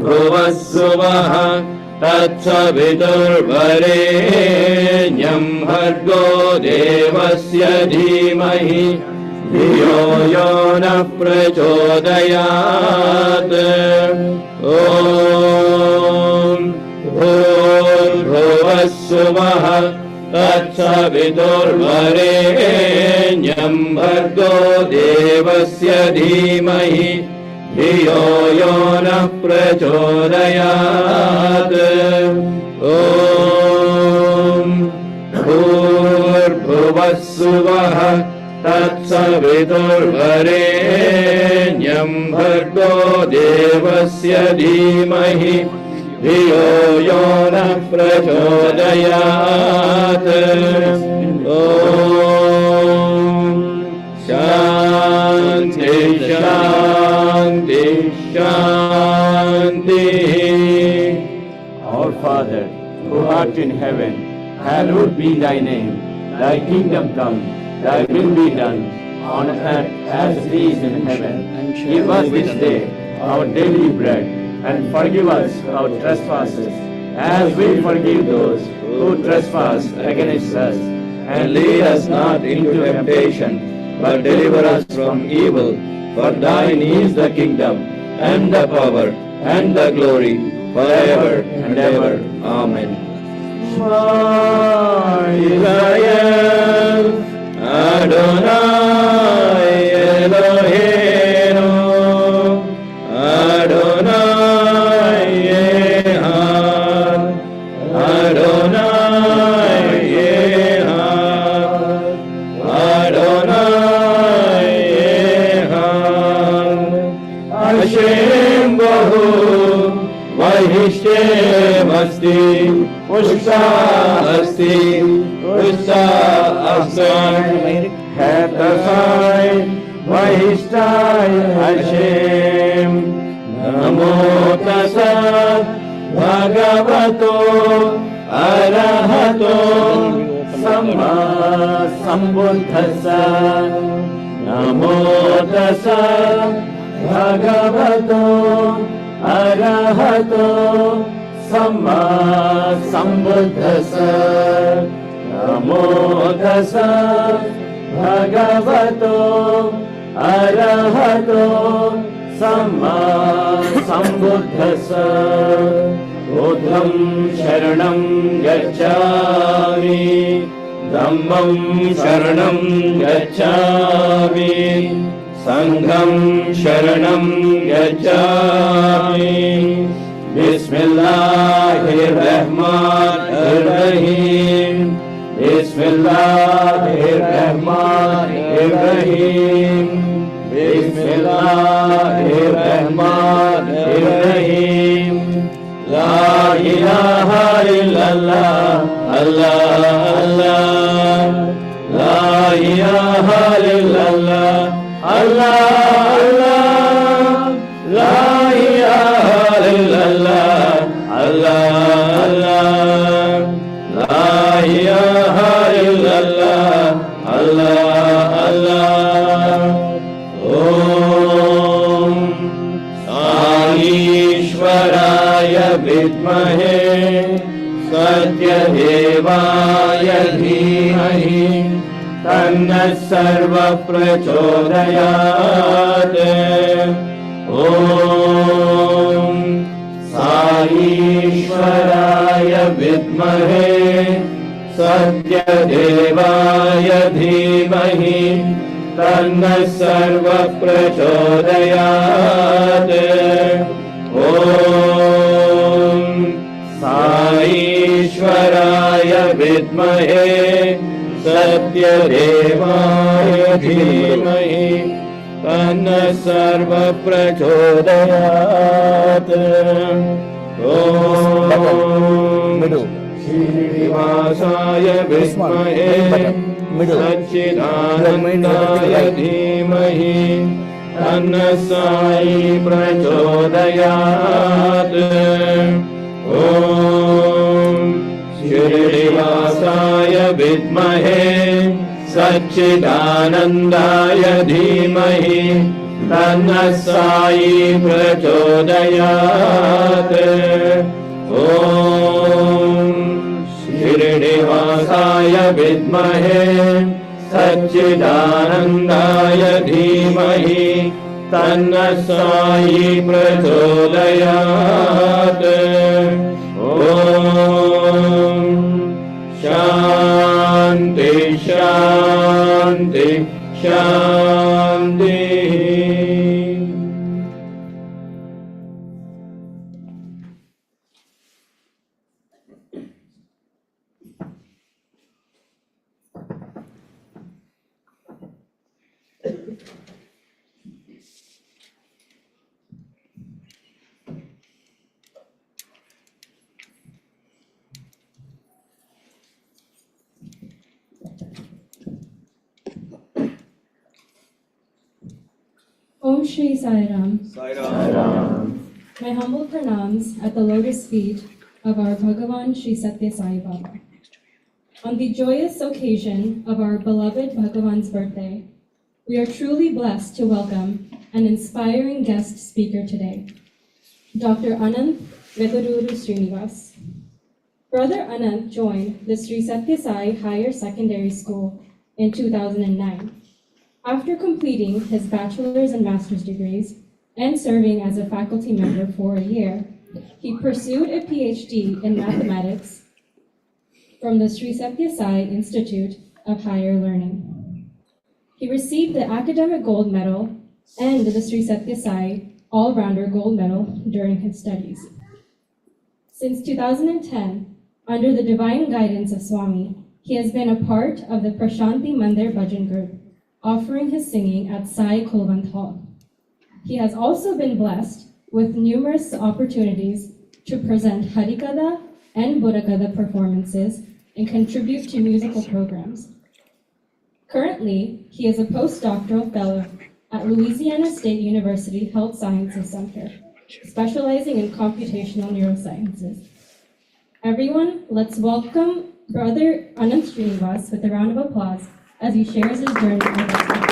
भूर्भुवः स्वः तत्सवितुर्वरेण्यं भर्गो देवस्य धीमहि धियो यो नः प्रचोदयात्। ॐ भूर्भुवः स्वः तत्सवितुर्वरेण्यं भर्गो देवस्य धीमहि धियो यो नः प्रचोदयात्। ॐ भूर्भुवः स्वः तत्सवितुर्वरेण्यं भर्गो देवस्य धीमहि धियो यो नः प्रचोदयात्। ॐ शान्ति शान्ति शान्ति। Our Father, who art in heaven, hallowed be thy name. Thy kingdom come, thy will be done, on earth as it is in heaven. Give us this day our daily bread, and forgive us our trespasses, as we forgive those who trespass against us. And lead us not into temptation, but deliver us from evil. For thine is the kingdom, and the power, and the glory, forever and ever. Amen. Israel, Adonai Eloheinu, Adonai Echad, Adonai Echad, Adonai Echad. Hashem Bahu Vahishtem Asti, Pushta Asti, Pushta Asai, Hetasai, Vahishtai Hashem. Namo Tassa Bhagavato Arahato Samma Sambuddhassa. Namo Tassa Bhagavato Arahato Samma Sambuddhassa. Namo Tassa Bhagavato Arahato Samma Sambuddhassa. Buddham Sharanam Gacchami, Dhammam Sharanam Gacchami, Sangham Sharanam Gacchami. Bismillahirrahmanirrahim. Bismillahirrahmanirrahim. Bismillahirrahmanirrahim. La ilaha illallah, Allah, Allah. La ilaha illallah, Allah, Allah. La ilaha illallah, Allah, Allah. La ilaha illallah, Allah, Allah. Om Ishwaraya vidmahe Satyadevaya dhimahi Tanna sarva prachodayat. Om Ishwaraya vidmahe Satyadevaya dhimahi Tanna sarva prachodayat. Om Ishwaraya vidmahe Satyadevaya dhimahi Tanna sarva prachodayat. Om Srinivasaya vidmahe Satchidanandaya dhimahi Tanna Sai prachodayat. Om Srinivasaya vidmahe Satchidanandaya dhimahi Tannah Sai Prachodayat. Om Shrinivasaya Vidmahe Satchidanandaya Dhimahi Tannah Sai Prachodayat. Om Shanti Shanti Shanti. Om Shri Sai Ram. Sai Ram. My humble pranams at the lotus feet of our Bhagavan Shri Satya Sai Baba. On the joyous occasion of our beloved Bhagavan's birthday, we are truly blessed to welcome an inspiring guest speaker today, Dr. Ananth Srinivas. Brother Ananth joined the Sri Satya Sai Higher Secondary School in 2009. After completing his bachelor's and master's degrees and serving as a faculty member for a year, he pursued a PhD in mathematics from the Sri Satya Sai Institute of Higher Learning. He received the Academic Gold Medal and the Sri Satya Sai All-Rounder Gold Medal during his studies. Since 2010, under the divine guidance of Swami, he has been a part of the Prashanti Mandir Bhajan group, offering his singing at Sai Kulwant Hall. He has also been blessed with numerous opportunities to present Harikatha and Buddhakatha performances and contribute to musical programs. Currently, he is a postdoctoral fellow at Louisiana State University Health Sciences Center, specializing in computational neurosciences. Everyone, let's welcome Brother Ananth Srinivas with a round of applause as he shares his journey with us.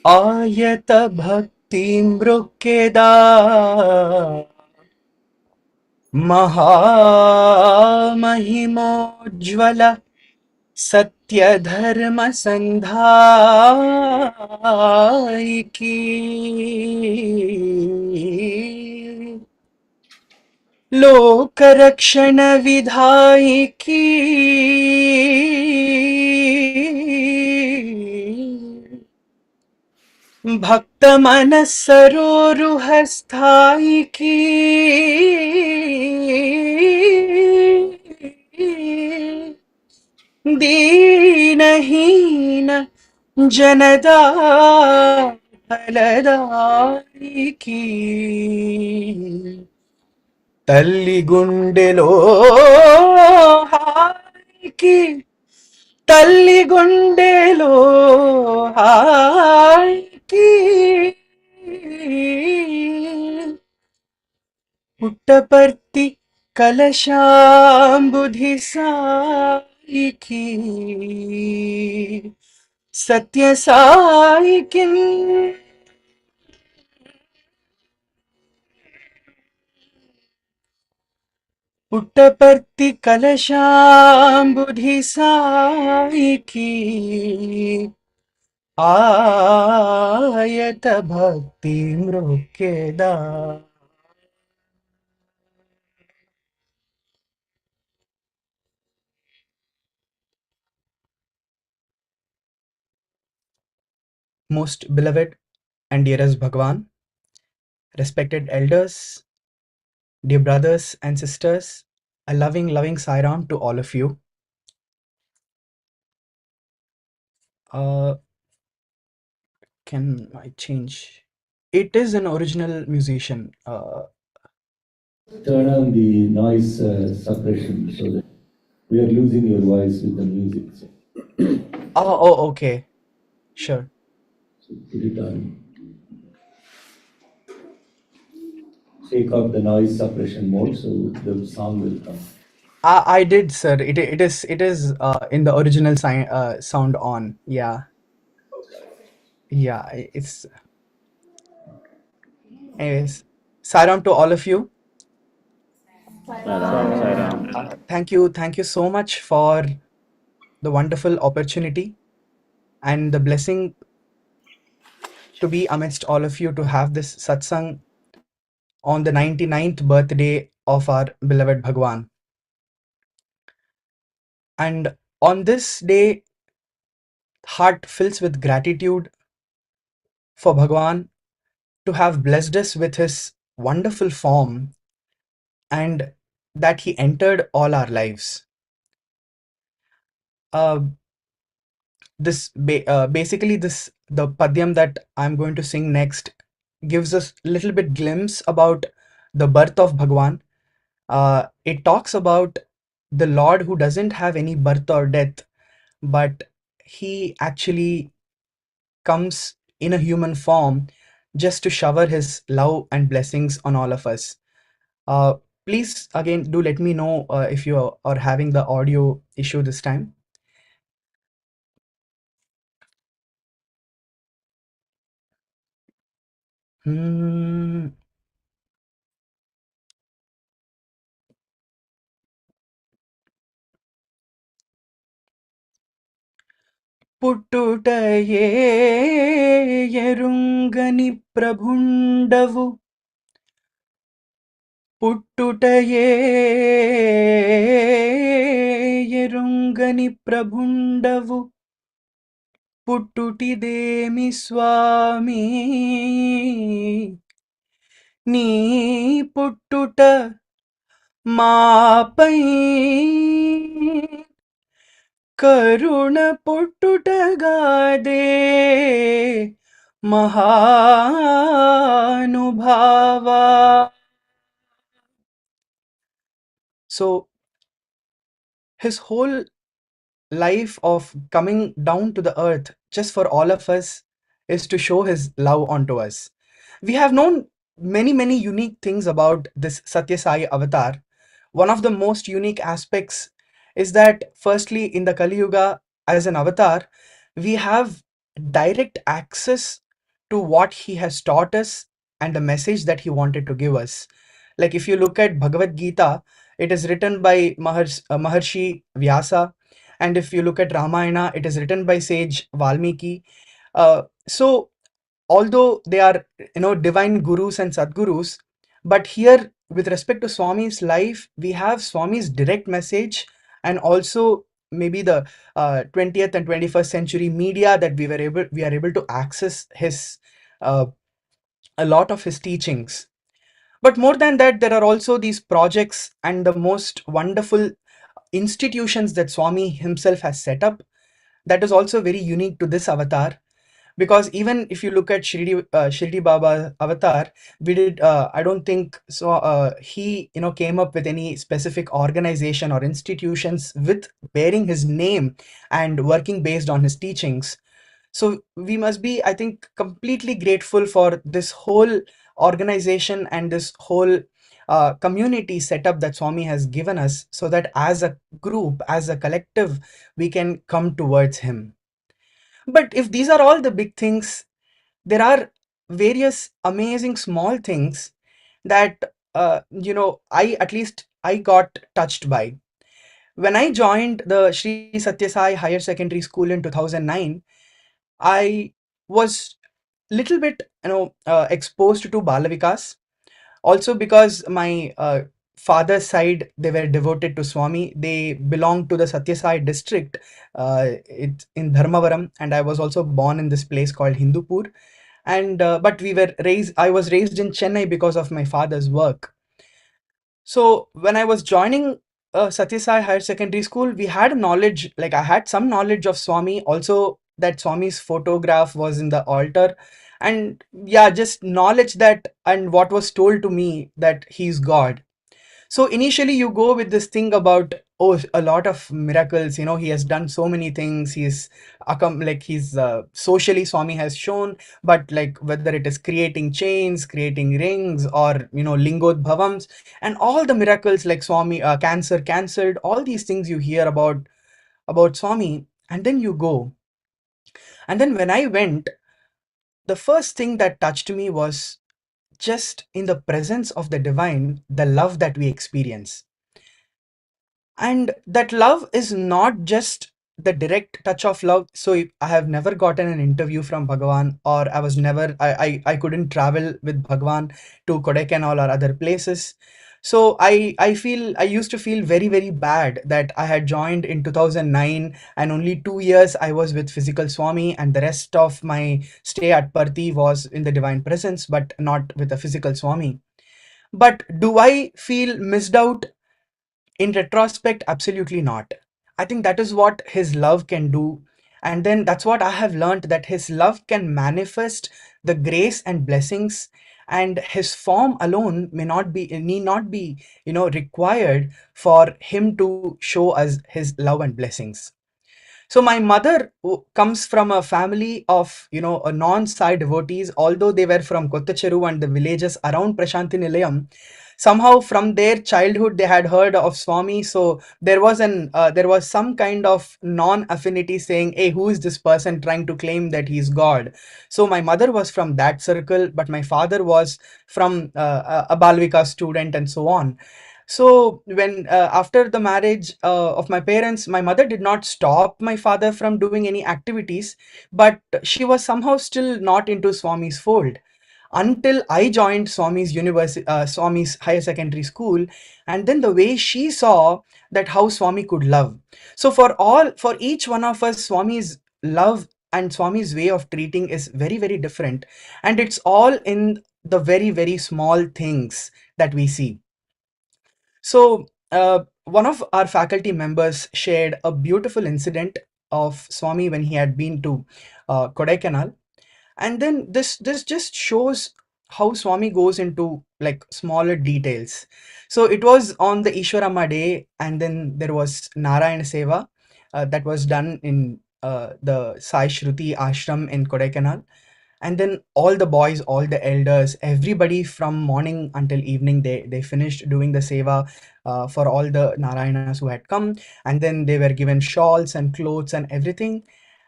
आयत भक्ति मृक्केदा महामहिमोज्ज्वल सत्य धर्म संधायिकी लोक रक्षण विधायिकी भक्त मन सरोरुह स्थायी की दीनहीन जनदा फलदायी की तल्ली गुंडेलो हायकी తల్లి గుండెలో హాయికి పుట్టపర్తి కలశాంబుధి సాయికి సత్య సాయికి పుట్టపర్తి కలశాంబుధి సాయికి ఆయత భక్తి మృక్కేదా Most beloved and dearest Bhagavan, respected elders, dear brothers and sisters, a loving Sairam to all of you. Can I change It is an original musician. Turn on the noise suppression so that we are losing your voice with the music. So Okay. Sure. put it on. Take off the noise suppression mode so the song will come. I did, sir. It is in the original sound on. Yeah. Yeah. It's anyways. Saram to all of you. Sairam. Thank you so much for the wonderful opportunity and the blessing to be amidst all of you to have this satsang on the 99th birthday of our beloved Bhagwan. And on this day, heart fills with gratitude for Bhagwan to have blessed us with his wonderful form and that he entered all our lives. Uh, basically the padyam that I'm going to sing next gives us a little bit glimpse about the birth of Bhagwan. It talks about the Lord who doesn't have any birth or death, but he actually comes in a human form just to shower his love and blessings on all of us. Uh, Please again do let me know if you are having the audio issue this time. Hmm. పుట్టుటయే ఎరుంగని ప్రభుండవు పుట్టుటయే ఎరుంగని ప్రభుండవు పుట్టుటిదేమి స్వామి నీ పుట్టుట మాపై కరుణ పుట్టుటగాదే మహానుభావా. So his whole life of coming down to the earth just for all of us is to show his love onto us. We have known many unique things about this Satya Sai avatar. One of the most unique aspects is that firstly in the Kali Yuga as an avatar we have direct access to what he has taught us and the message that he wanted to give us. Like if you look at Bhagavad Gita, it is written by Maharshi Vyasa, and if you look at Ramayana, it is written by sage Valmiki. So although they are divine gurus and sadgurus, but here with respect to Swami's life we have Swami's direct message, and also maybe the 20th and 21st century media that we are able to access his uh, a lot of his teachings. But more than that, there are also these projects and the most wonderful institutions that Swami himself has set up that is also very unique to this avatar. Because even if you look at Shirdi Baba avatar, I don't think so. He came up with any specific organization or institutions with bearing his name and working based on his teachings. So we must be, I think, completely grateful for this whole organization and this whole community setup that Swami has given us, so that as a group, as a collective, we can come towards him. But if these are all the big things, there are various amazing small things that I at least I got touched by. When I joined the Sri Satyasai Higher Secondary School in 2009, I was little bit exposed to Balavikas, also because my father's side they were devoted to Swami. They belonged to the Satyasai district, it's in Dharmavaram, and I was also born in this place called Hindupur. And but I was raised in Chennai because of my father's work. So when I was joining Satyasai Higher Secondary School, we had knowledge, like I had some knowledge of Swami, also that Swami's photograph was in the altar, and yeah, just knowledge that and what was told to me that he's God. So initially you go with this thing about, oh, a lot of miracles, he has done so many things, he's socially Swami has shown, but like whether it is creating chains, creating rings, or lingodbhavams, and all the miracles like Swami, cancer cancelled, all these things you hear about Swami. And then you go, and then when I went, the first thing that touched me was just in the presence of the divine, the love that we experience. And that love is not just the direct touch of love. So I have never gotten an interview from Bhagavan, or I was never, I couldn't travel with Bhagavan to Kodaikanal or other places. So I used to feel very, very bad that I had joined in 2009 and only 2 years I was with physical Swami, and the rest of my stay at Parthi was in the divine presence, but not with a physical Swami. But do I feel missed out? In retrospect, absolutely not. I think that is what his love can do. And then that's what I have learned, that his love can manifest the grace and blessings, and his form alone need not be, required for him to show us his love and blessings. So my mother comes from a family of, a non-Sai devotees, although they were from Kottacheru and the villages around Prashanti Nilayam. Somehow from their childhood they had heard of Swami, so there was some kind of non-affinity saying, hey, who is this person trying to claim that he's God? So my mother was from that circle, but my father was from a Balvika student and so on. So when after the marriage of my parents, my mother did not stop my father from doing any activities, but she was somehow still not into Swami's fold until I joined Swami's higher secondary school, and then the way she saw that how Swami could love. So for each one of us, Swami's love and Swami's way of treating is very, very different, and it's all in the very, very small things that we see. So, one of our faculty members shared a beautiful incident of Swami when he had been to Kodaikanal, and then this just shows how Swami goes into like smaller details. So it was on the Ishwarama day, and then there was Narayana Seva that was done in the Sai Shruti ashram in Kodaikanal. And then all the boys, all the elders, everybody from morning until evening, they finished doing the seva for all the Narayanas who had come. And then they were given shawls and clothes and everything.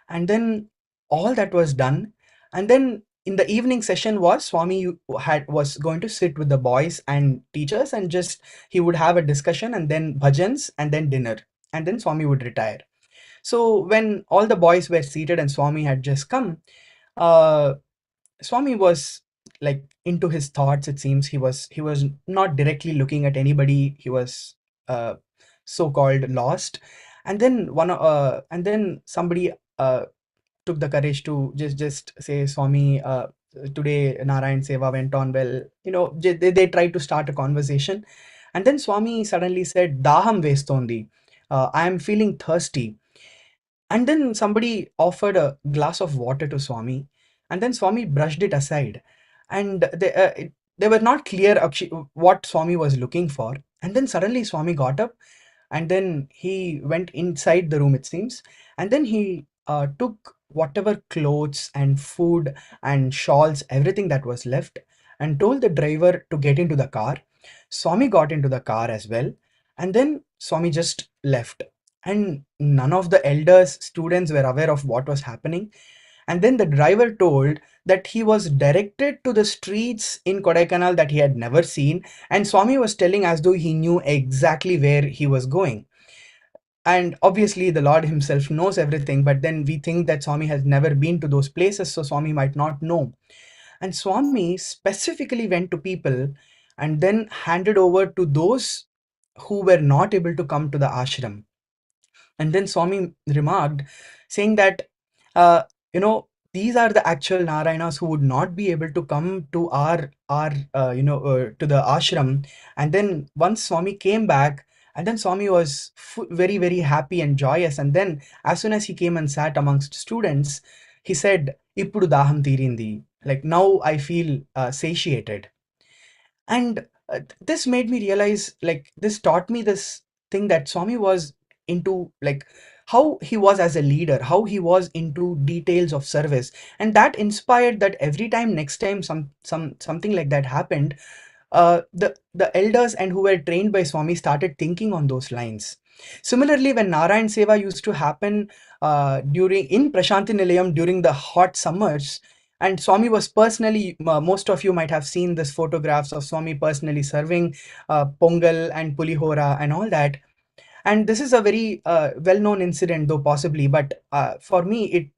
And then all that was done. And then in the evening session was Swami was going to sit with the boys and teachers, and just he would have a discussion, and then bhajans, and then dinner, and then Swami would retire. So when all the boys were seated and Swami had just come, uh, Swami was like into his thoughts. It seems he was not directly looking at anybody. He was uh, so-called lost. And then and then somebody took the courage to just say, Swami, today Narayan Seva went on well. They tried to start a conversation, and then Swami suddenly said, "Daham vestondi. I am feeling thirsty." And then somebody offered a glass of water to Swami, and then Swami brushed it aside. And they were not clear what Swami was looking for. And then suddenly Swami got up, and then he went inside the room, it seems. And then he took whatever clothes and food and shawls, everything that was left, and told the driver to get into the car. Swami got into the car as well, and then Swami just left. And none of the elders, students were aware of what was happening. And then the driver told that he was directed to the streets in Kodaikanal that he had never seen, and Swami was telling as though he knew exactly where he was going. And obviously, the Lord himself knows everything, but then we think that Swami has never been to those places, so Swami might not know. And Swami specifically went to people and then handed over to those who were not able to come to the ashram. And then Swami remarked, saying that, uh, these are the actual Narayanas who would not be able to come to our to the ashram. And then once Swami came back, and then Swami was very, very happy and joyous. And then as soon as he came and sat amongst students, he said, "Ippudu daham tirindi." Like now I feel satiated. And this made me realize, like this taught me this thing that Swami was into, like how he was as a leader, how he was into details of service, and that inspired that every time next time something like that happened, the elders and who were trained by Swami started thinking on those lines. Similarly, when Narayan Seva used to happen during in Prashanti Nilayam during the hot summers, and Swami was personally, most of you might have seen this photographs of Swami personally serving pongal and pulihora and all that. And this is a very well-known incident, though possibly, but for me,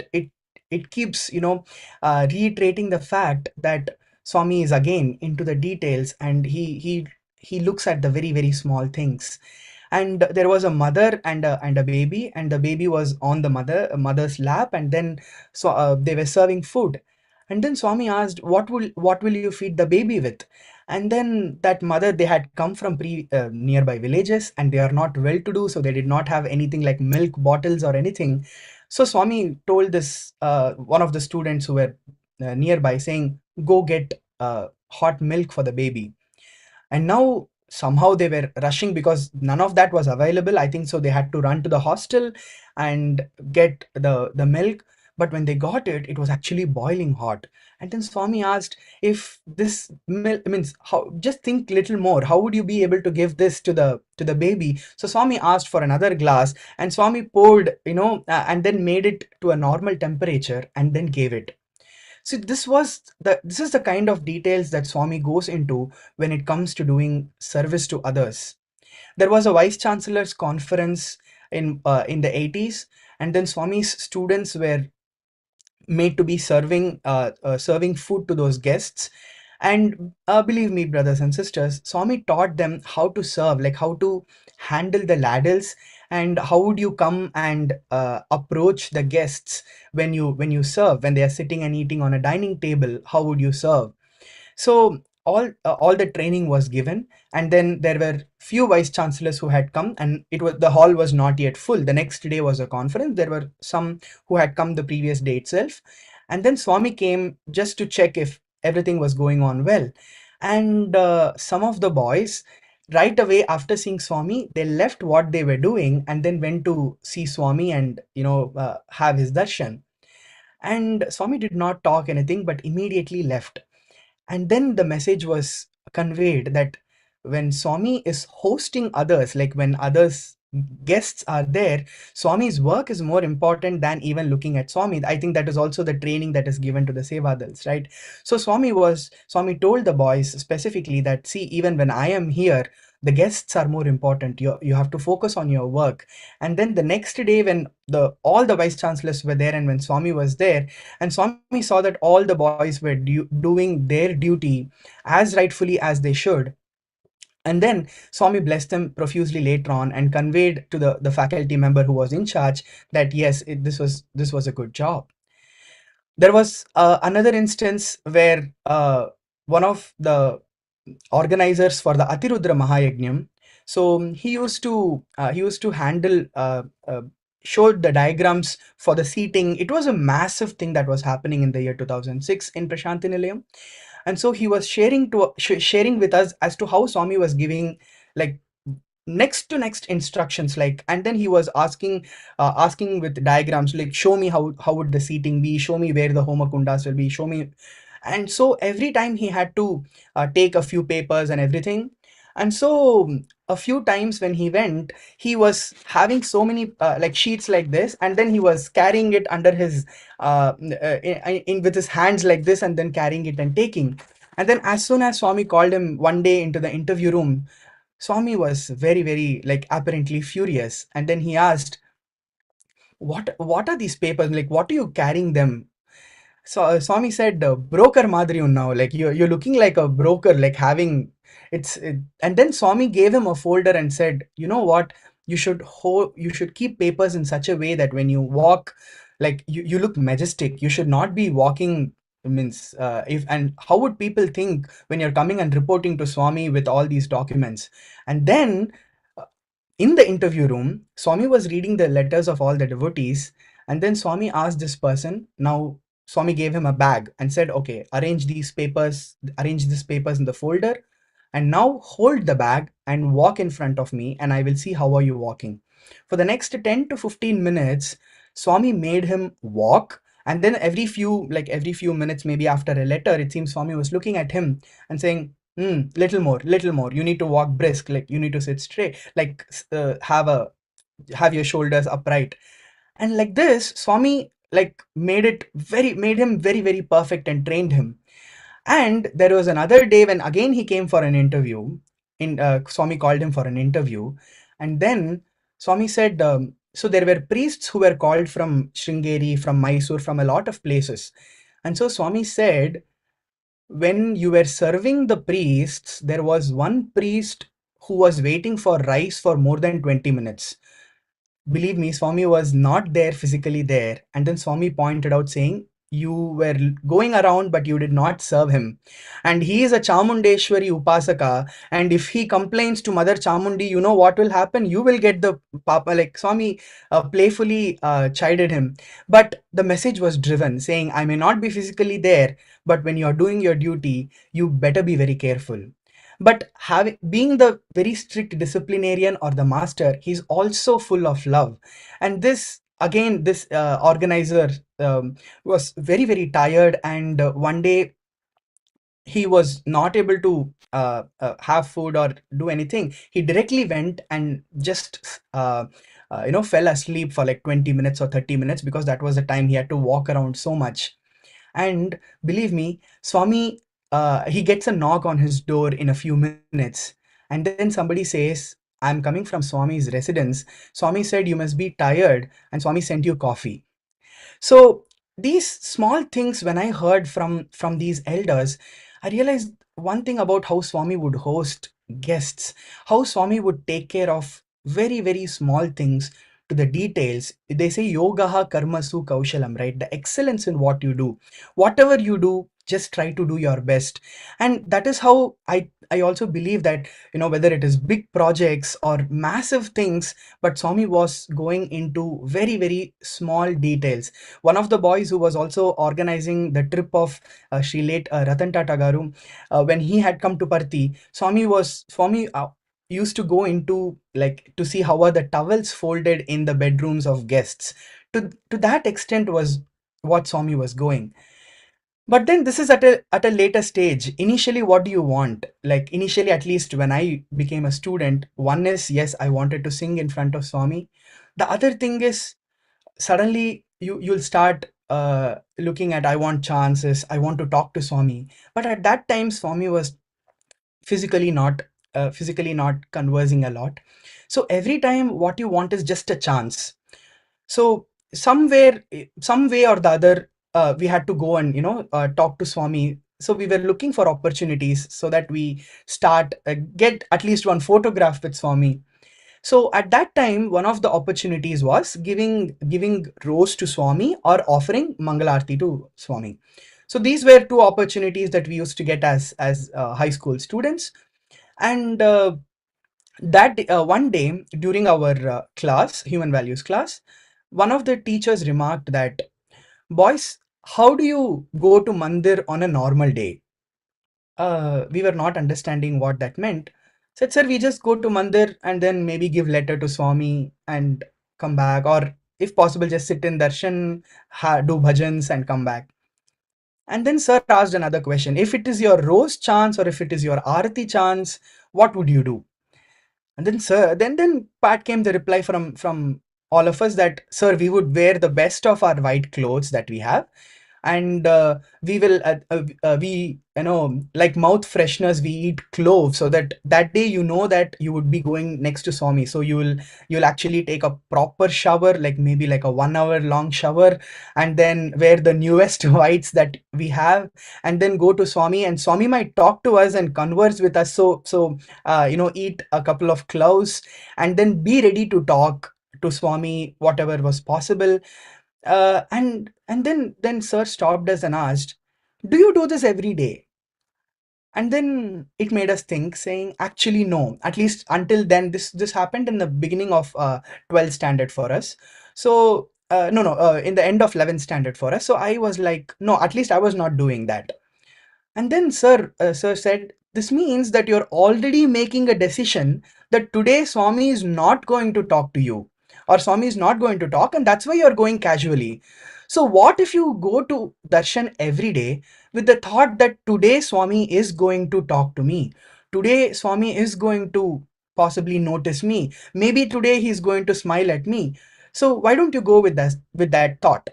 it keeps, reiterating the fact that Swami is again into the details, and he looks at the very very small things. And there was a mother and a baby, and the baby was on the mother's lap, and then so they were serving food, and then Swami asked, what will you feed the baby with? And then that mother, they had come from nearby villages, and they are not well to do, so they did not have anything like milk bottles or anything. So Swami told this one of the students who were nearby, saying, go get hot milk for the baby. And now somehow they were rushing because none of that was available, I think. So they had to run to the hostel and get the milk. But when they got it, it was actually boiling hot. And then Swami asked, if this milk means, how, just think little more, how would you be able to give this to the baby? So Swami asked for another glass, and Swami poured, and then made it to a normal temperature and then gave it. See, this is the kind of details that Swami goes into when it comes to doing service to others. There was a vice chancellor's conference in the 80s, and then Swami's students were made to be serving food to those guests. And believe me, brothers and sisters, Swami taught them how to serve, like how to handle the ladles, and how would you come and approach the guests when you serve, when they are sitting and eating on a dining table, how would you serve? So all the training was given, and then there were few vice chancellors who had come, and the hall was not yet full. The next day was a conference. There were some who had come the previous day itself, and then Swami came just to check if everything was going on well. And some of the boys, right away after seeing Swami, they left what they were doing and then went to see Swami and have his darshan. And Swami did not talk anything, but immediately left. And then the message was conveyed that when Swami is hosting others, like when others guests are there, Swami's work is more important than even looking at Swami. I think that is also the training that is given to the Sevadals, right? So Swami told the boys specifically that, see, even when I am here, the guests are more important. You have to focus on your work. And then the next day, when all the vice chancellors were there, and when Swami was there, and Swami saw that all the boys were doing their duty as rightfully as they should. And then Swami blessed them profusely later on and conveyed to the faculty member who was in charge that yes, this was a good job. There was another instance where one of the organizers for the Atirudra Mahayajnam, so he used to handle showed the diagrams for the seating. It was a massive thing that was happening in the year 2006 in Prashanti Nilayam. And so he was sharing with us as to how Swami was giving, like, next to next instructions, like, and then he was asking with diagrams, like, show me how would the seating be, show me where the homakundas will be, show me. And so every time he had to take a few papers and everything. And so a few times when he went, he was having so many like sheets like this, and then he was carrying it under his with his hands like this, and then carrying it and taking. And then as soon as Swami called him one day into the interview room, Swami was very very, like, apparently furious, and then he asked, what are these papers, like, what are you carrying them? So Swami said, broker madri now, like you're looking like a broker, like having and then Swami gave him a folder and said, you know what, you should keep papers in such a way that when you walk, like you look majestic. You should not be walking, means if and how would people think when you're coming and reporting to Swami with all these documents? And then uh, in the interview room, Swami was reading the letters of all the devotees, and then Swami asked this person, now Swami gave him a bag and said, okay, arrange these papers in the folder, and now hold the bag and walk in front of me, and I will see how are you walking. For the next 10 to 15 minutes, Swami made him walk, and then every few minutes, maybe after a letter, it seems Swami was looking at him and saying, little more, you need to walk brisk, like you need to sit straight, like have your shoulders upright. And like this, Swami like made him very, very perfect and trained him. And there was another day when again he came for an interview. Swami called him for an interview, and then Swami said, so there were priests who were called from Sringeri, from Mysore, from a lot of places. And so Swami said, when you were serving the priests, there was one priest who was waiting for rice for more than 20 minutes. Believe me, Swami was not there physically there. And then Swami pointed out saying, you were going around, but you did not serve him. And he is a Chamundeshwari Upasaka. And if he complains to Mother Chamundi, you know what will happen? You will get the Papa. Like Swami playfully chided him. But the message was driven, saying, I may not be physically there, but when you are doing your duty, you better be very careful. But having being the very strict disciplinarian or the master, he's also full of love. And this organizer was very, very tired, and one day he was not able to have food or do anything. He directly went and just fell asleep for like 20 minutes or 30 minutes, because that was the time he had to walk around so much. And believe me, Swami, he gets a knock on his door in a few minutes. And then somebody says, I'm coming from Swami's residence. Swami said, you must be tired. And Swami sent you coffee. So these small things, when I heard from these elders, I realized one thing about how Swami would host guests, how Swami would take care of very, very small things to the details. They say yogaha karmasu kaushalam, right? The excellence in what you do. Whatever you do, just try to do your best. And that is how I also believe that, whether it is big projects or massive things, but Swami was going into very, very small details. One of the boys who was also organizing the trip of Sri late Ratan Tata Garu, when he had come to Parthi, Swami used to go into, like, to see how are the towels folded in the bedrooms of guests. To that extent was what Swami was going. But then this is at a later stage. Initially, what do you want? Like initially, at least when I became a student, one is, yes, I wanted to sing in front of Swami. The other thing is, suddenly you'll start looking at, I want chances, I want to talk to Swami. But at that time, Swami was physically not physically not conversing a lot. So every time, what you want is just a chance. So some way or the other, we had to go and talk to Swami. So we were looking for opportunities so that we start get at least one photograph with Swami. So at that time, one of the opportunities was giving rose to Swami or offering Mangalarti to Swami. So these were two opportunities that we used to get as high school students. And that one day during our class, human values class, one of the teachers remarked that, boys, how do you go to mandir on a normal day? We were not understanding what that meant. Said, sir, we just go to mandir and then maybe give letter to Swami and come back, or if possible, just sit in darshan, do bhajans and come back. And then sir asked another question: if it is your rose chance or if it is your arati chance, what would you do? And then sir, then Pat came the reply from all of us that, sir, we would wear the best of our white clothes that we have, and we will we like mouth fresheners, we eat cloves, so that that day that you would be going next to Swami. So you'll actually take a proper shower, like maybe like a 1 hour long shower, and then wear the newest whites that we have, and then go to Swami, and Swami might talk to us and converse with us. So eat a couple of cloves and then be ready to talk to Swami whatever was possible. And then sir stopped us and asked, do you do this every day? And then it made us think, saying, actually no, at least until then, this happened in the beginning of 12th standard for us. So in the end of 11th standard for us. So I was like, no, at least I was not doing that. And then sir said, this means that you're already making a decision that today Swami is not going to talk to you, or Swami is not going to talk, and that's why you're going casually. So what if you go to darshan every day with the thought that today Swami is going to talk to me, today Swami is going to possibly notice me, maybe today he's going to smile at me. So why don't you go with that thought?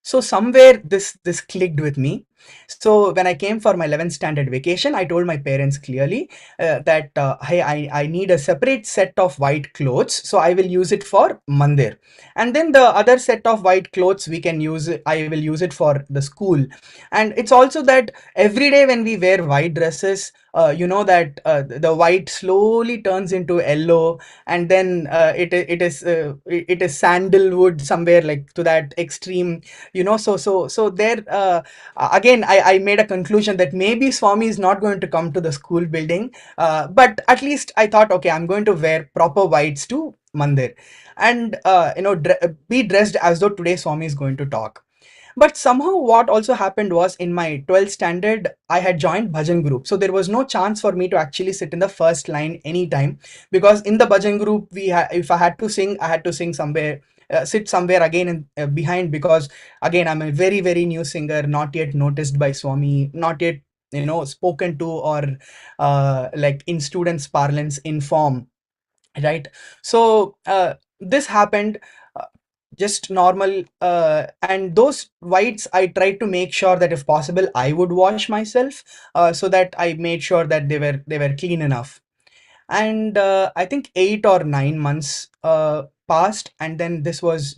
So somewhere this clicked with me. So when I came for my 11th standard vacation, I told my parents clearly that hey, I need a separate set of white clothes, so I will use it for mandir, and then the other set of white clothes we can use it, I will use it for the school. And it's also that every day when we wear white dresses, that the white slowly turns into yellow, and then it is sandalwood somewhere, like to that extreme, so there again I made a conclusion that maybe Swami is not going to come to the school building, but at least I thought, okay, I'm going to wear proper whites to mandir, and be dressed as though today Swami is going to talk. But somehow what also happened was, in my 12th standard, I had joined bhajan group, so there was no chance for me to actually sit in the first line anytime, because in the bhajan group, if I had to sing, I had to sing somewhere, sit somewhere again behind, because again I'm a very very new singer, not yet noticed by Swami, not yet spoken to, or like in students parlance in form, right? So this happened, uh, just normal, and those whites I tried to make sure that if possible I would wash myself, so that I made sure that they were clean enough. And I think 8 or 9 months passed, and then this was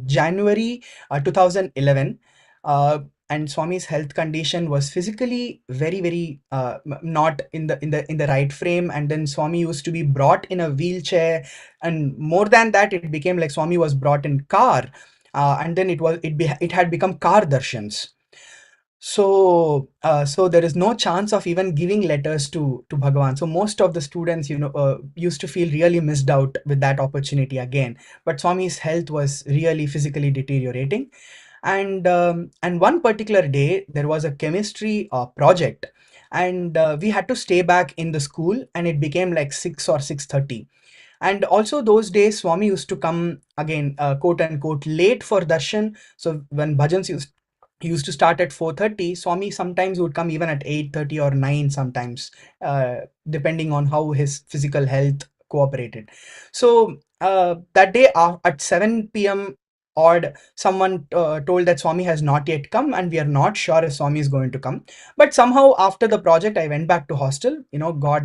January 2011. uh, and Swami's health condition was physically very very not in the right frame, and then Swami used to be brought in a wheelchair, and more than that it became like Swami was brought in car, and then it had become car darshans. So there is no chance of even giving letters to Bhagavan. So most of the students, used to feel really missed out with that opportunity again. But Swami's health was really physically deteriorating, and one particular day there was a chemistry project, and we had to stay back in the school, and it became like 6 or 6:30. And also those days Swami used to come again, quote unquote, late for darshan. So when bhajans used to start at 4:30, Swami sometimes would come even at 8:30 or 9 sometimes, depending on how his physical health cooperated. So that day at 7 p.m. odd, someone told that Swami has not yet come, and we are not sure if Swami is going to come. But somehow after the project I went back to hostel, got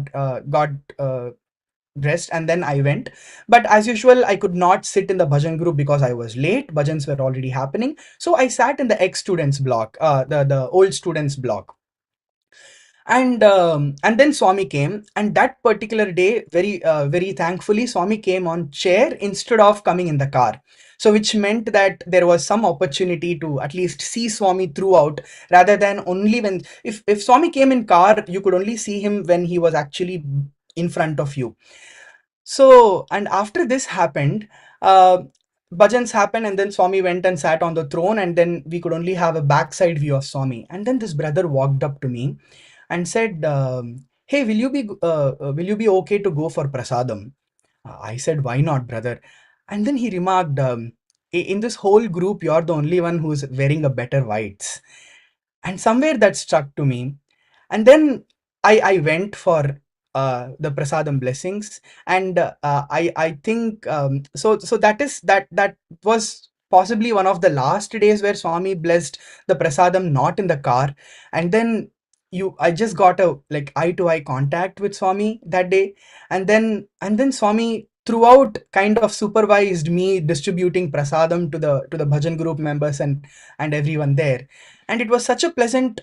dressed, and then I went. But as usual, I could not sit in the bhajan group because I was late. Bhajans were already happening. So I sat in the ex-students block, the old students block. And then Swami came, and that particular day, very thankfully, Swami came on chair instead of coming in the car. So which meant that there was some opportunity to at least see Swami throughout, rather than only when, if Swami came in car, you could only see him when he was actually in front of you. So, and after this happened, bhajans happened, and then Swami went and sat on the throne, and then we could only have a backside view of Swami. And then this brother walked up to me and said, "Hey, will you be okay to go for prasadam?" I said, "Why not, brother?" And then he remarked, in this whole group, you're the only one who's wearing a better whites." And somewhere that struck to me. And then I went for the prasadam blessings, and I think, so that was possibly one of the last days where Swami blessed the prasadam not in the car. And then I just got a like eye to eye contact with Swami that day, and then Swami throughout kind of supervised me distributing prasadam to the bhajan group members and everyone there. And it was such a pleasant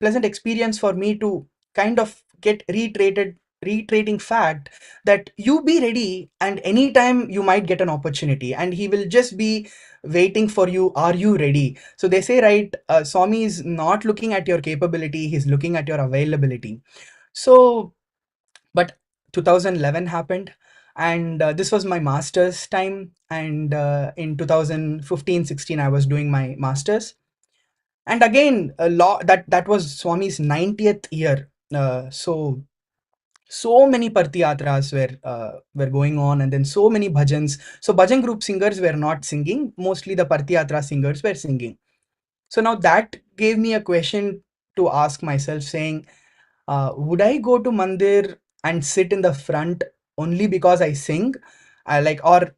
experience for me to kind of get reiterating fact that you be ready, and anytime you might get an opportunity, and he will just be waiting for you. Are you ready? So they say, right, Swami is not looking at your capability, he's looking at your availability. So but 2011 happened. And this was my master's time, and in 2015-16 I was doing my master's. And again, a lot that was Swami's 90th year. So many Partiyatras were going on, and then so many bhajans. So bhajan group singers were not singing, mostly the Partiyatra singers were singing. So now that gave me a question to ask myself, saying, would I go to mandir and sit in the front only because I sing? Or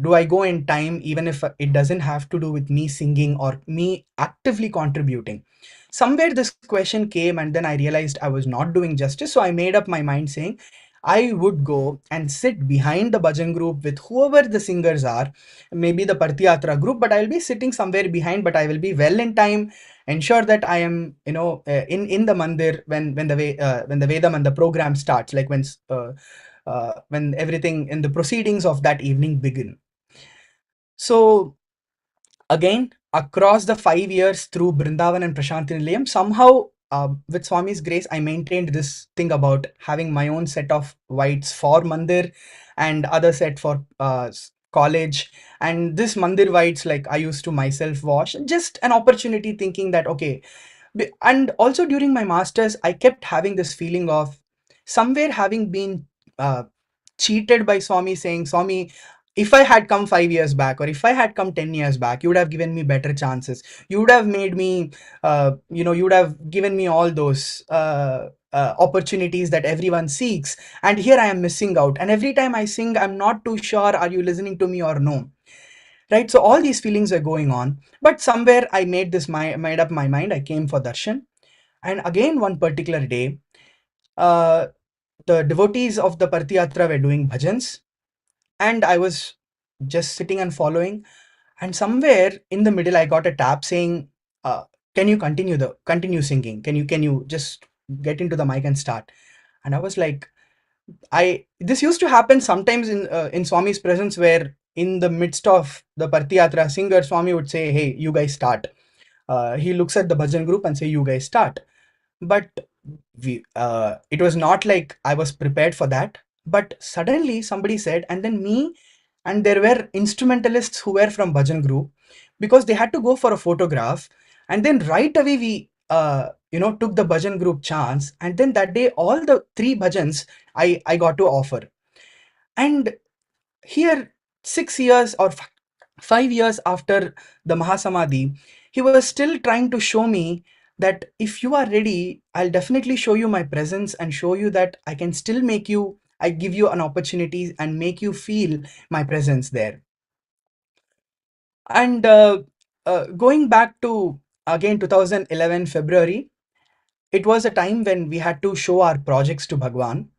do I go in time even if it doesn't have to do with me singing or me actively contributing? Somewhere this question came, and then I realized I was not doing justice. So I made up my mind saying I would go and sit behind the bhajan group with whoever the singers are, maybe the Partiyatra group, but I'll be sitting somewhere behind, but I will be well in time, ensure that I am, in the mandir when the Vedam and the program starts, like when everything in the proceedings of that evening begin. So again, across the 5 years through Brindavan and Prashanti Nilayam, somehow with Swami's grace, I maintained this thing about having my own set of whites for mandir and other set for college. And this mandir whites, like I used to myself wash, just an opportunity, thinking that okay. And also during my masters, I kept having this feeling of somewhere having been uh, cheated by Swami, saying, Swami, if I had come 5 years back, or if I had come 10 years back, you would have given me better chances. You would have made me, you would have given me all those opportunities that everyone seeks. And here I am missing out. And every time I sing, I'm not too sure, are you listening to me or no? Right? So all these feelings are going on. But somewhere I made up my mind. I came for darshan. And again, one particular day, uh, the devotees of the Partiyatra were doing bhajans, and I was just sitting and following. And somewhere in the middle, I got a tap saying, uh, "Can you continue singing? Can you just get into the mic and start?" And I was like, this used to happen sometimes in Swami's presence, where in the midst of the Partiyatra singer, Swami would say, "Hey, you guys start." He looks at the bhajan group and say, "You guys start." But it was not like I was prepared for that. But suddenly somebody said, and then me, and there were instrumentalists who were from bhajan group, because they had to go for a photograph. And then right away we took the bhajan group chance, and then that day all the three bhajans I got to offer. And here, 6 years or 5 years after the Mahasamadhi, he was still trying to show me that if you are ready, I'll definitely show you my presence and show you that I can still I give you an opportunity and make you feel my presence there. And going back to again 2011 February, it was a time when we had to show our projects to Bhagwan.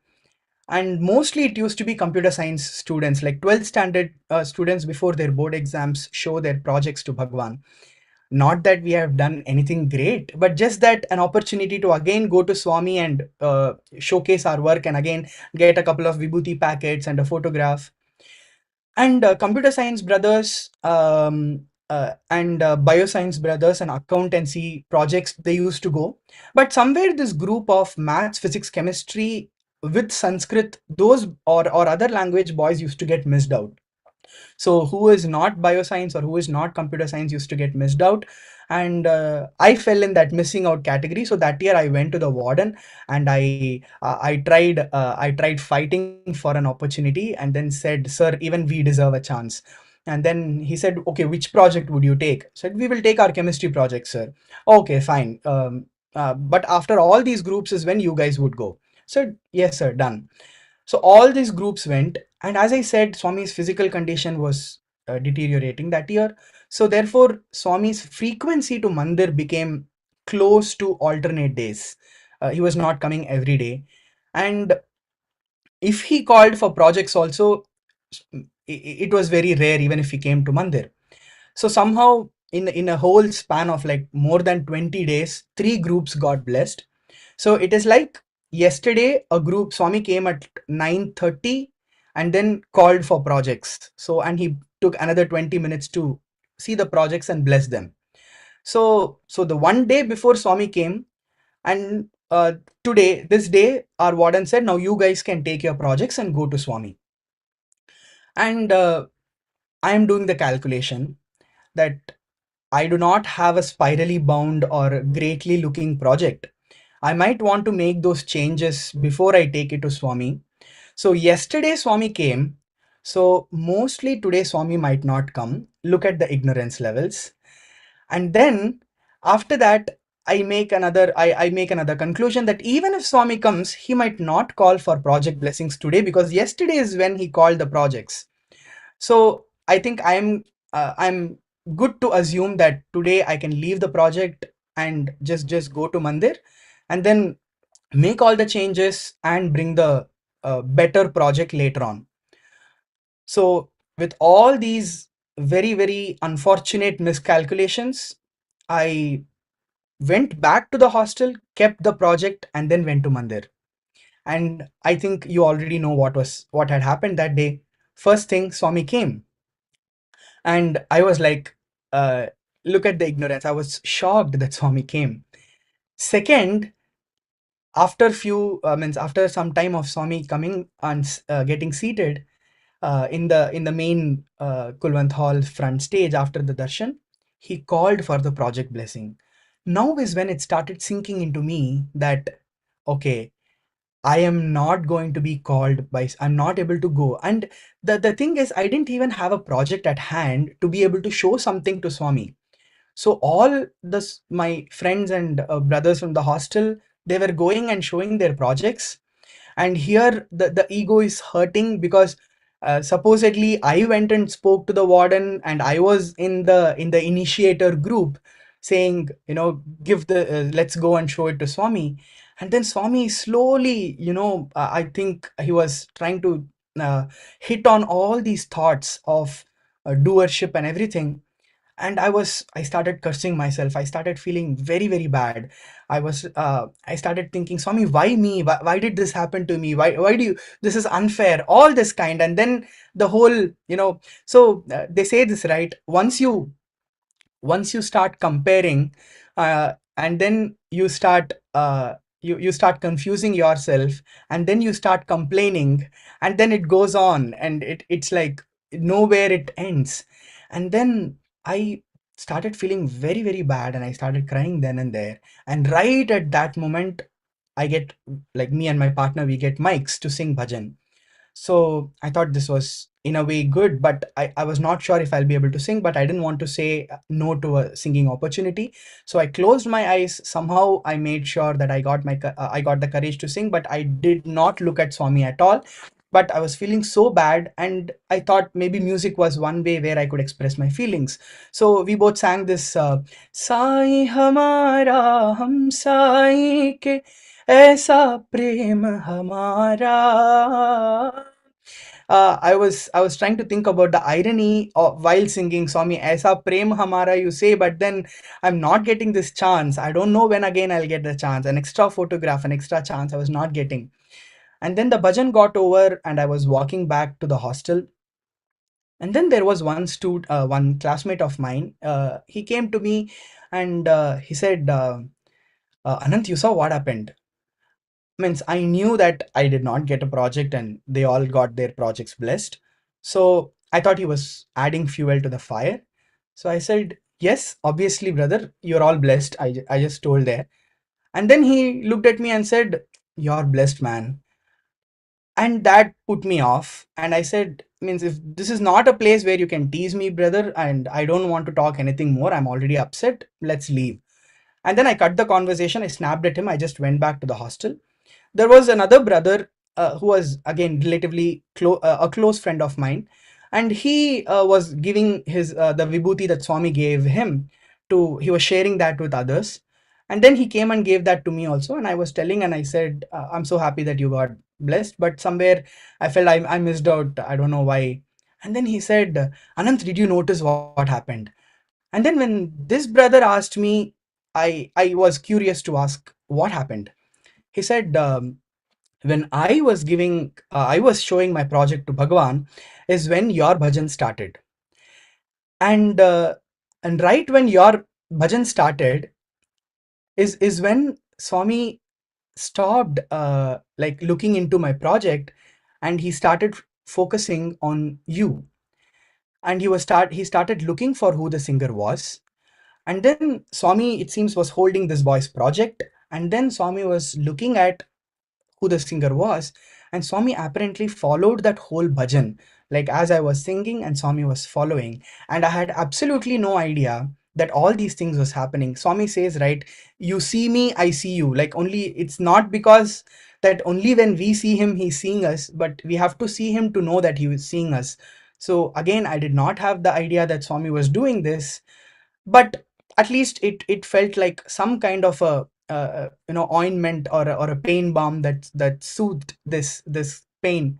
And mostly it used to be computer science students, like 12th standard students, before their board exams show their projects to Bhagwan. Not that we have done anything great, but just that an opportunity to again go to Swami and showcase our work, and again get a couple of vibhuti packets and a photograph. And computer science brothers and bioscience brothers and accountancy projects, they used to go. But somewhere this group of maths, physics, chemistry with Sanskrit, those or other language boys used to get missed out. So who is not bioscience or who is not computer science used to get missed out. And I fell in that missing out category. So that year I went to the warden, and I tried fighting for an opportunity, and then said, sir, even we deserve a chance. And then he said, okay, which project would you take? I said, we will take our chemistry project, sir. Okay, fine. But after all these groups is when you guys would go. So yes, sir, done. So all these groups went, and as I said, Swami's physical condition was deteriorating that year. So therefore, Swami's frequency to Mandir became close to alternate days. He was not coming every day. And if he called for projects also, it was very rare, even if he came to Mandir. So somehow, in a whole span of like more than 20 days, three groups got blessed. So it is like yesterday, a group, Swami came at 9:30 and then called for projects. So, and he took another 20 minutes to see the projects and bless them. So the one day before Swami came, and this day, our warden said, now you guys can take your projects and go to Swami. And I am doing the calculation that I do not have a spirally bound or greatly looking project. I might want to make those changes before I take it to Swami. So yesterday Swami came. So mostly today Swami might not come. Look at the ignorance levels. And then after that, I make another conclusion that even if Swami comes, he might not call for project blessings today, because yesterday is when he called the projects. So I think I'm good to assume that today I can leave the project and just go to Mandir, and then make all the changes and bring the better project later on. So with all these very unfortunate miscalculations, I went back to the hostel, kept the project, and then went to Mandir. And I think you already know what had happened that day. First thing, Swami came, and I was like, uh, look at the ignorance. I was shocked that Swami came. Second, after some time of Swami coming and getting seated in the main Kulwant Hall front stage after the darshan, he called for the project blessing. Now is when it started sinking into me that, okay, I am not going to be called by, I'm not able to go. And the thing is, I didn't even have a project at hand to be able to show something to Swami. So all this, my friends and brothers from the hostel, they were going and showing their projects, and here the ego is hurting because supposedly I went and spoke to the warden, and I was in the initiator group saying, give the let's go and show it to Swami. And then Swami slowly, I think he was trying to hit on all these thoughts of doership and everything. And I started cursing myself. I started feeling very bad. I started thinking, Swami, why me? Why did this happen to me? Why do you, this is unfair, all this kind. And then the whole, so they say this, right? Once you start comparing, and then you start you start confusing yourself, and then you start complaining, and then it goes on, and it's like nowhere it ends. And then I started feeling very bad, and I started crying then and there. And right at that moment, I get, like, me and my partner, we get mics to sing bhajan. So I thought this was in a way good, but I was not sure if I'll be able to sing, but I didn't want to say no to a singing opportunity. So I closed my eyes. Somehow I made sure that I got the courage to sing, but I did not look at Swami at all. But I was feeling so bad, and I thought maybe music was one way where I could express my feelings. So we both sang this Sai Hamara Hum Sai Ke Aisa Prem Hamara. I was trying to think about the irony of while singing Swami, Aisa Prem Hamara you say, but then I'm not getting this chance. I don't know when again I'll get the chance. An extra photograph, an extra chance I was not getting. And then the bhajan got over, and I was walking back to the hostel. And then there was one classmate of mine. He came to me, and he said, Ananth, you saw what happened? Means I knew that I did not get a project and they all got their projects blessed. So I thought he was adding fuel to the fire. So I said, yes, obviously, brother, you're all blessed. I just told there. And then he looked at me and said, you're blessed, man. And that put me off. And I said, means if this is not a place where you can tease me, brother, and I don't want to talk anything more, I'm already upset. Let's leave. And then I cut the conversation. I snapped at him. I just went back to the hostel. There was another brother who was again relatively a close friend of mine, and he was giving his the vibhuti that Swami gave him to. He was sharing that with others, and then he came and gave that to me also. And I was telling, and I said, "I'm so happy that you got blessed, but somewhere I felt I missed out. I don't know why." And then he said, "Ananth, did you notice what happened?" And then when this brother asked me, I was curious to ask what happened. He said, when I was showing my project to Bhagwan, is when your bhajan started. And right when your bhajan started is when Swami stopped like looking into my project, and he started focusing on you. And he started looking for who the singer was. And then Swami, it seems, was holding this boy's project. And then Swami was looking at who the singer was, and Swami apparently followed that whole bhajan, like as I was singing and Swami was following. And I had absolutely no idea that all these things was happening. Swami says, right, you see me, I see you. Like, only it's not because that only when we see him he's seeing us, but we have to see him to know that he was seeing us. So again, I did not have the idea that Swami was doing this, but at least it felt like some kind of a ointment, or a pain balm that soothed this pain.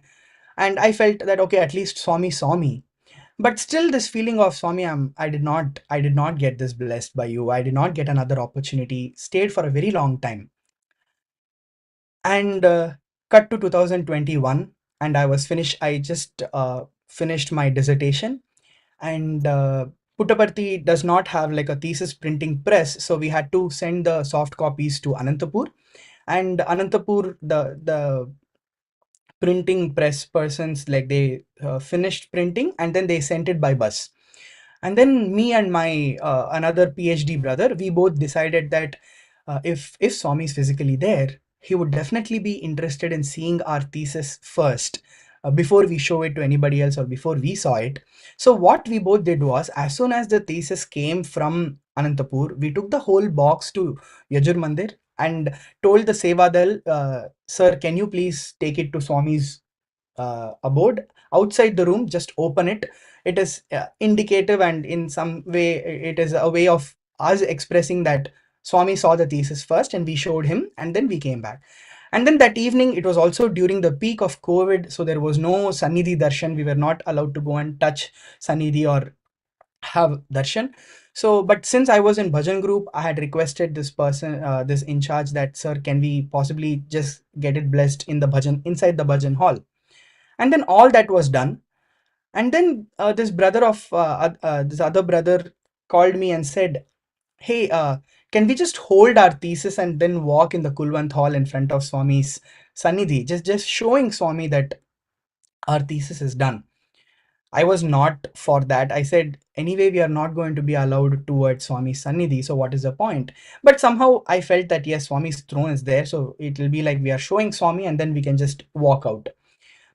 And I felt that, okay, at least Swami saw me. But still, this feeling of Swami, I did not get this blessed by you, I did not get another opportunity, stayed for a very long time. And cut to 2021, and I just finished my dissertation. And Puttaparthi does not have like a thesis printing press, so we had to send the soft copies to Anantapur. And Anantapur, the printing press persons, like, they finished printing and then they sent it by bus. And then me and my another PhD brother, we both decided that if Swami is physically there, he would definitely be interested in seeing our thesis first, before we show it to anybody else or before we saw it. So what we both did was, as soon as the thesis came from Anantapur, we took the whole box to Yajur Mandir and told the Sevadal, sir, can you please take it to Swami's abode outside the room, just open it. It is indicative, and in some way it is a way of us expressing that Swami saw the thesis first and we showed him and then we came back. And then that evening, it was also during the peak of COVID, so there was no Sannidhi darshan. We were not allowed to go and touch Sannidhi or have darshan. So, but since I was in bhajan group, I had requested this person, this in charge, that, sir, can we possibly just get it blessed in the bhajan, inside the bhajan hall? And then all that was done. And then this other brother called me and said, hey, can we just hold our thesis and then walk in the Kulwant hall in front of Swami's Sannidhi, just showing Swami that our thesis is done? I was not for that. I said, anyway, we are not going to be allowed towards Swami's Sannidhi, so what is the point? But somehow I felt that, yes, Swami's throne is there, so it will be like we are showing Swami and then we can just walk out.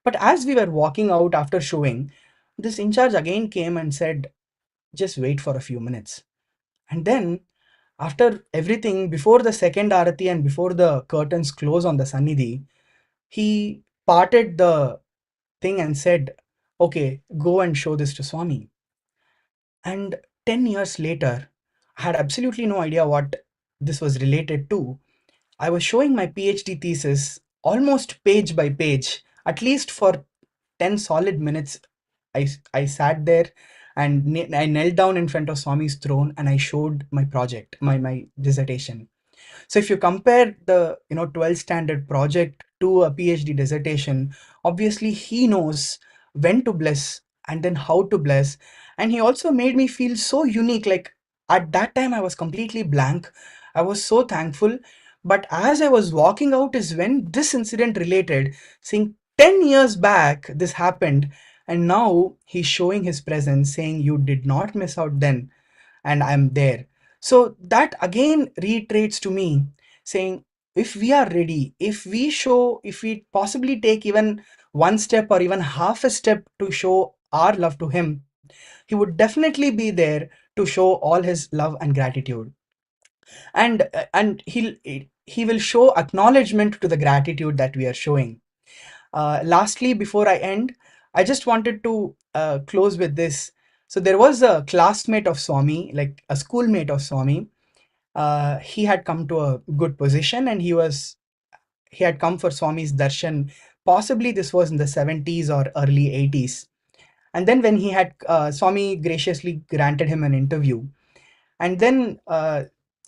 But as we were walking out after showing, this in charge again came and said, just wait for a few minutes. And then, after everything, before the second arati and before the curtains close on the Sannidhi, he parted the thing and said, okay, go and show this to Swami. And 10 years later, I had absolutely no idea what this was related to. I was showing my PhD thesis almost page by page, at least for 10 solid minutes. I sat there and I knelt down in front of Swami's throne and I showed my project, my dissertation. So if you compare the 12th standard project to a PhD dissertation, obviously he knows when to bless and then how to bless. And he also made me feel so unique. Like, at that time I was completely blank. I was so thankful. But as I was walking out is when this incident related, saying 10 years back this happened, and now he's showing his presence, saying you did not miss out then, and I'm there. So that again reiterates to me, saying, if we are ready, if we possibly take even one step or even half a step to show our love to him, he would definitely be there to show all his love and gratitude. And he will show acknowledgement to the gratitude that we are showing. Lastly, before I end, I just wanted to close with this. So there was a classmate of Swami, like a schoolmate of Swami. He had come to a good position, and he had come for Swami's darshan. Possibly this was in the 70s or early 80s. And then when he had Swami graciously granted him an interview, and then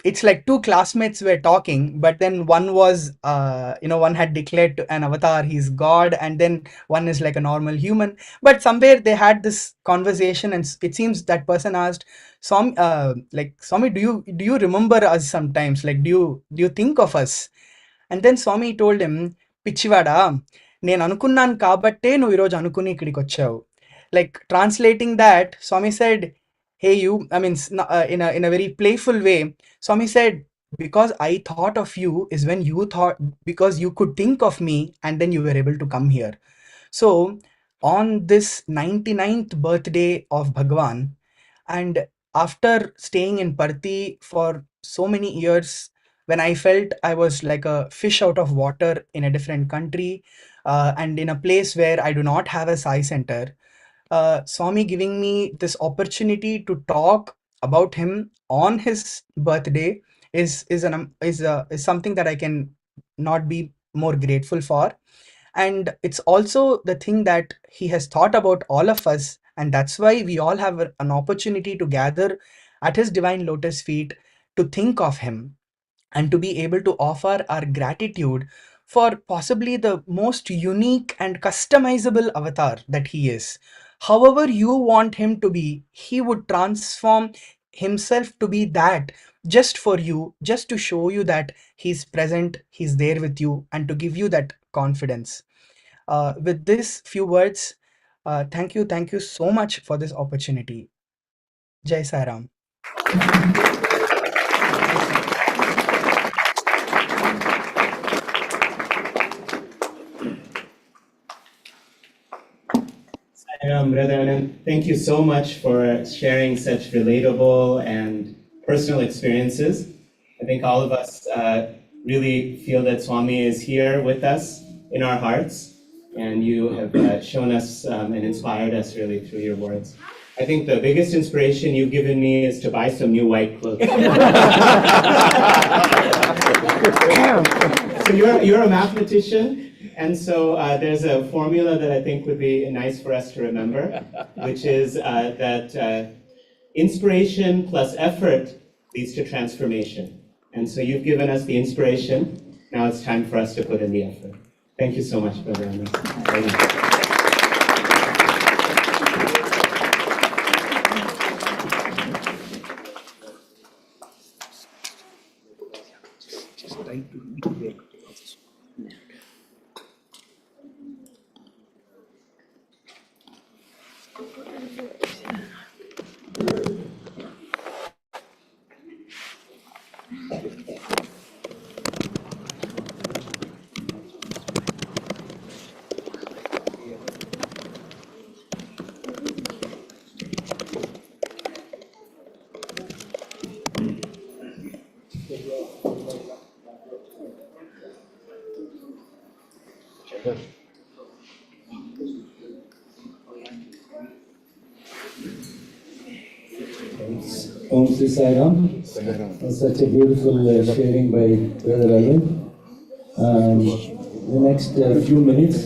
it's like two classmates were talking, but then one was one had declared to an avatar he's god, and then one is like a normal human. But somewhere they had this conversation, and it seems that person asked Swami, Swami, do you remember us sometimes? Like, do you think of us? And then Swami told him, Pichivada, నేను అనుకున్నాను కాబట్టే నువ్వు ఈరోజు అనుకుని ఇక్కడికి వచ్చావు. Like translating that, Swami said, hey you, I mean in a very playful way, Swami said, because I thought of you is when you thought, because you could think of me and then you were able to come here. So on this 99th birthday of Bhagwan, and after staying in Parthi for so many years, when I felt I was like a fish out of water in a different country, and in a place where I do not have a Sai center, Swami giving me this opportunity to talk about him on his birthday is something that I can not be more grateful for. And it's also the thing that he has thought about all of us, and that's why we all have an opportunity to gather at his divine lotus feet to think of him and to be able to offer our gratitude for possibly the most unique and customizable avatar that he is. However you want him to be, he would transform himself to be that, just for you, just to show you that he's present, he's there with you, and to give you that confidence. With this few words, thank you so much for this opportunity. Jai Sai Ram. Brother Ananth, thank you so much for sharing such relatable and personal experiences. I think all of us really feel that Swami is here with us in our hearts, and you have shown us and inspired us really through your words. I think the biggest inspiration you've given me is to buy some new white clothes. So you're a mathematician. And so there's a formula that I think would be nice for us to remember, which is that inspiration plus effort leads to transformation. And so you've given us the inspiration. Now it's time for us to put in the effort. Thank you so much, Brother Ananth. Om Sri Sai Ram. Such a beautiful sharing by Brother Arvind. The next few minutes,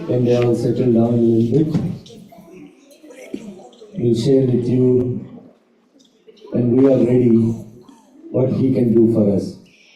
when they all settle down a little bit, we'll share with you when we are ready what he can do for us.